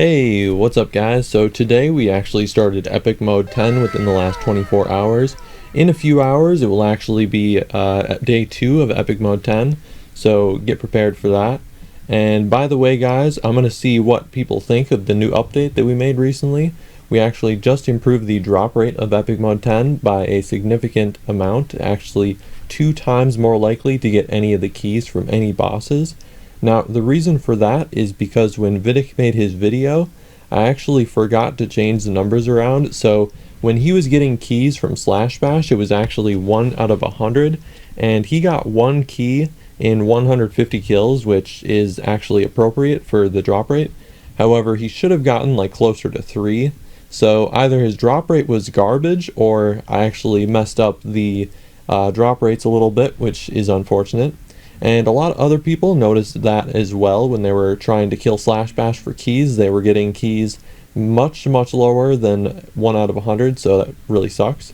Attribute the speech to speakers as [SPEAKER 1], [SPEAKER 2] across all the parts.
[SPEAKER 1] Hey, what's up guys? So today we actually started Epic Mode 10 within the last 24 hours. In a few hours it will actually be day 2 of Epic Mode 10, so get prepared for that. And by the way guys, I'm going to see what people think of the new update that we made recently. We actually just improved the drop rate of Epic Mode 10 by a significant amount, actually 2 times more likely to get any of the keys from any bosses. Now, the reason for that is because when Vidic made his video, I actually forgot to change the numbers around, so when he was getting keys from Slash Bash, it was actually 1 out of 100, and he got 1 key in 150 kills, which is actually appropriate for the drop rate. However, he should have gotten like closer to 3, so either his drop rate was garbage, or I actually messed up the drop rates a little bit, which is unfortunate. And a lot of other people noticed that as well when they were trying to kill Slash Bash for keys. They were getting keys much lower than 1 out of 100, so that really sucks.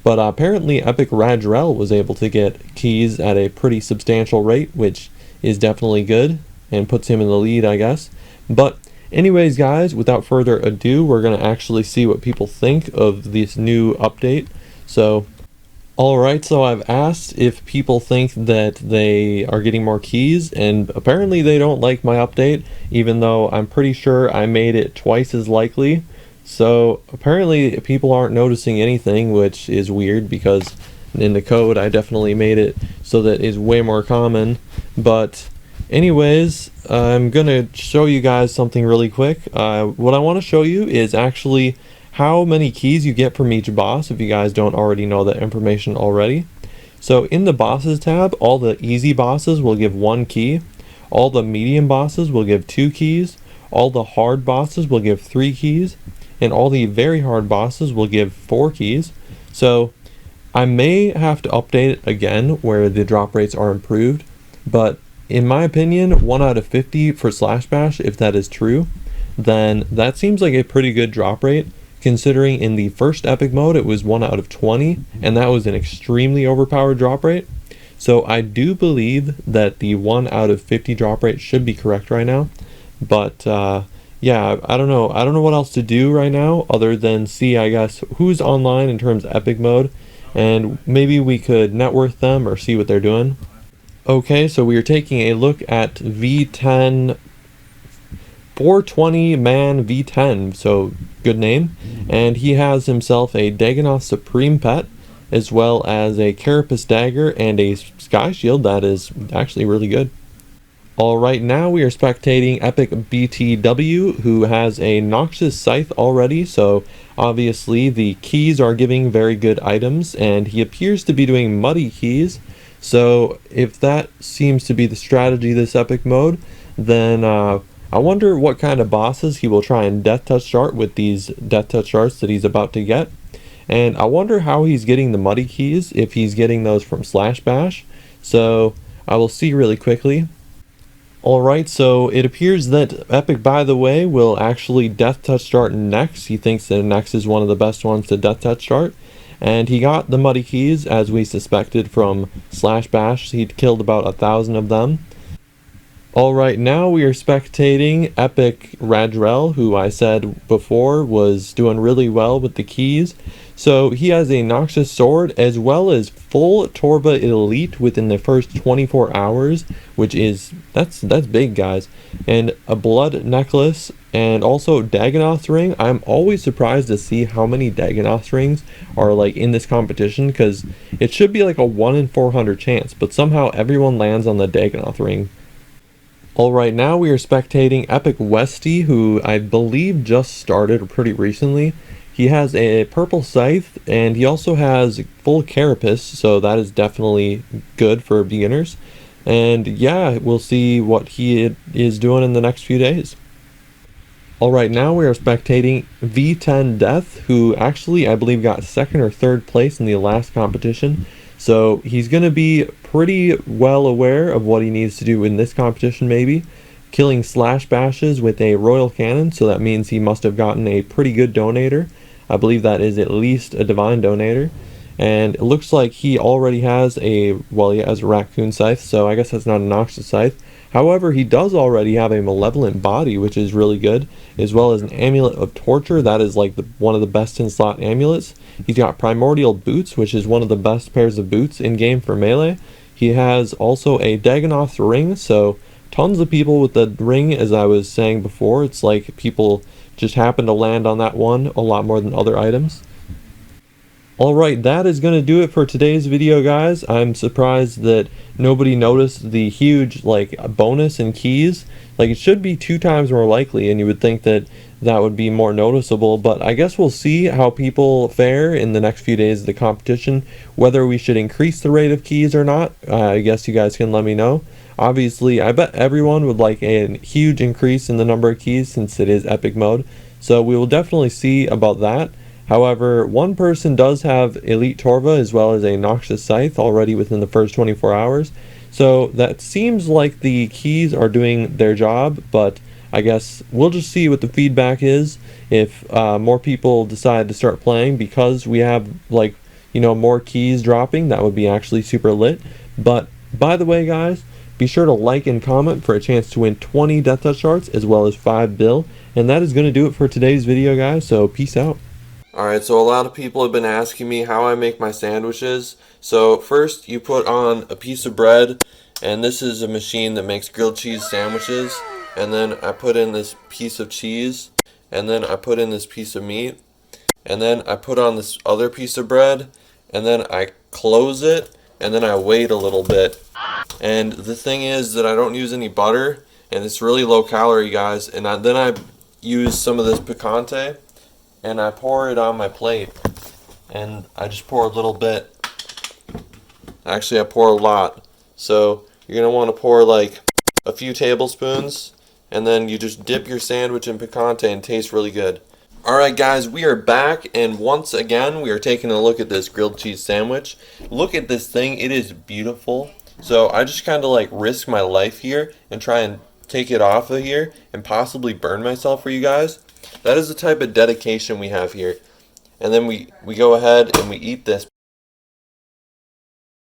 [SPEAKER 1] But apparently Epic Radrel was able to get keys at a pretty substantial rate, which is definitely good and puts him in the lead, I guess. But anyways guys, without further ado, we're going to actually see what people think of this new update. So alright, so I've asked if people think that they are getting more keys, and apparently they don't like my update, even though I'm pretty sure I made it twice as likely. So apparently people aren't noticing anything, which is weird because in the code I definitely made it so that it's way more common. But anyways, I'm gonna show you guys something really quick. What I want to show you is actually how many keys you get from each boss, if you guys don't already know that information already. So in the bosses tab, all the easy bosses will give 1 key, all the medium bosses will give 2 keys, all the hard bosses will give 3 keys, and all the very hard bosses will give 4 keys. So I may have to update it again where the drop rates are improved, but in my opinion, 1 out of 50 for Slash Bash, if that is true, then that seems like a pretty good drop rate, considering in the first Epic Mode it was 1 out of 20, and that was an extremely overpowered drop rate. So I do believe that the 1 out of 50 drop rate should be correct right now. But yeah, I don't know what else to do right now other than see, I guess, who's online in terms of Epic Mode, and maybe we could net worth them or see what they're doing. Okay, so we are taking a look at V10 420 man V10, so good name, and he has himself a Dagannoth Supreme pet, as well as a Carapace dagger and a Sky Shield that is actually really good. Alright, now we are spectating Epic BTW, who has a Noxious Scythe already, so obviously the keys are giving very good items, and he appears to be doing muddy keys, so if that seems to be the strategy this Epic Mode, then I wonder what kind of bosses he will try and Death Touch Dart with these Death Touch Darts that he's about to get. And I wonder how he's getting the muddy keys, if he's getting those from Slash Bash. So I will see really quickly. Alright, so it appears that Epic, by the way, will actually Death Touch Dart Nex. He thinks that Nex is one of the best ones to Death Touch Dart. And he got the muddy keys, as we suspected from Slash Bash. He'd killed about 1,000 of them. Alright, now we are spectating Epic Radrel, who I said before was doing really well with the keys. So he has a Noxious Sword as well as full Torva Elite within the first 24 hours, which is, that's big guys. And a Blood Necklace and also Dagannoth Ring. I'm always surprised to see how many Dagannoth Rings are like in this competition, because it should be like a 1 in 400 chance, but somehow everyone lands on the Dagannoth Ring. Alright, now we are spectating Epic Westy, who I believe just started pretty recently. He has a purple scythe, and he also has full carapace, so that is definitely good for beginners. And yeah, we'll see what he is doing in the next few days. Alright, now we are spectating V10 Death, who actually I believe got 2nd or 3rd place in the last competition. So he's going to be pretty well aware of what he needs to do in this competition maybe. Killing Slash Bashes with a Royal Cannon, so that means he must have gotten a pretty good donator. I believe that is at least a Divine Donator. And it looks like he already has a, well, he has a raccoon scythe, so I guess that's not a Noxus scythe. However, he does already have a malevolent body, which is really good, as well as an amulet of torture. That is like one of the best in slot amulets. He's got primordial boots, which is one of the best pairs of boots in game for melee. He has also a Dagonoth's ring, so tons of people with the ring, as I was saying before. It's like people just happen to land on that one a lot more than other items. Alright, that is going to do it for today's video, guys. I'm surprised that nobody noticed the huge bonus in keys. It should be 2 times more likely, and you would think that that would be more noticeable, but I guess we'll see how people fare in the next few days of the competition, whether we should increase the rate of keys or not. I guess you guys can let me know. Obviously, I bet everyone would like a huge increase in the number of keys since it is epic mode, so we will definitely see about that. However, one person does have Elite Torva as well as a Noxus Scythe already within the first 24 hours. So that seems like the keys are doing their job, but I guess we'll just see what the feedback is if more people decide to start playing, because we have more keys dropping. That would be actually super lit. But by the way, guys, be sure to like and comment for a chance to win 20 Death Touch Shards as well as 5 bill. And that is going to do it for today's video, guys, so peace out. Alright, so a lot of people have been asking me how I make my sandwiches. So first you put on a piece of bread, and this is a machine that makes grilled cheese sandwiches. And then I put in this piece of cheese, and then I put in this piece of meat, and then I put on this other piece of bread, and then I close it, and then I wait a little bit. And the thing is that I don't use any butter, and it's really low calorie, guys. And then I use some of this picante, and I pour it on my plate, and I just pour a little bit. Actually, I pour a lot. So you're going to want to pour like a few tablespoons, and then you just dip your sandwich in picante and it tastes really good. Alright guys, we are back, and once again we are taking a look at this grilled cheese sandwich. Look at this thing, it is beautiful. So I just kind of risk my life here and try and take it off of here and possibly burn myself for you guys. That is the type of dedication we have here. And then we go ahead and we eat this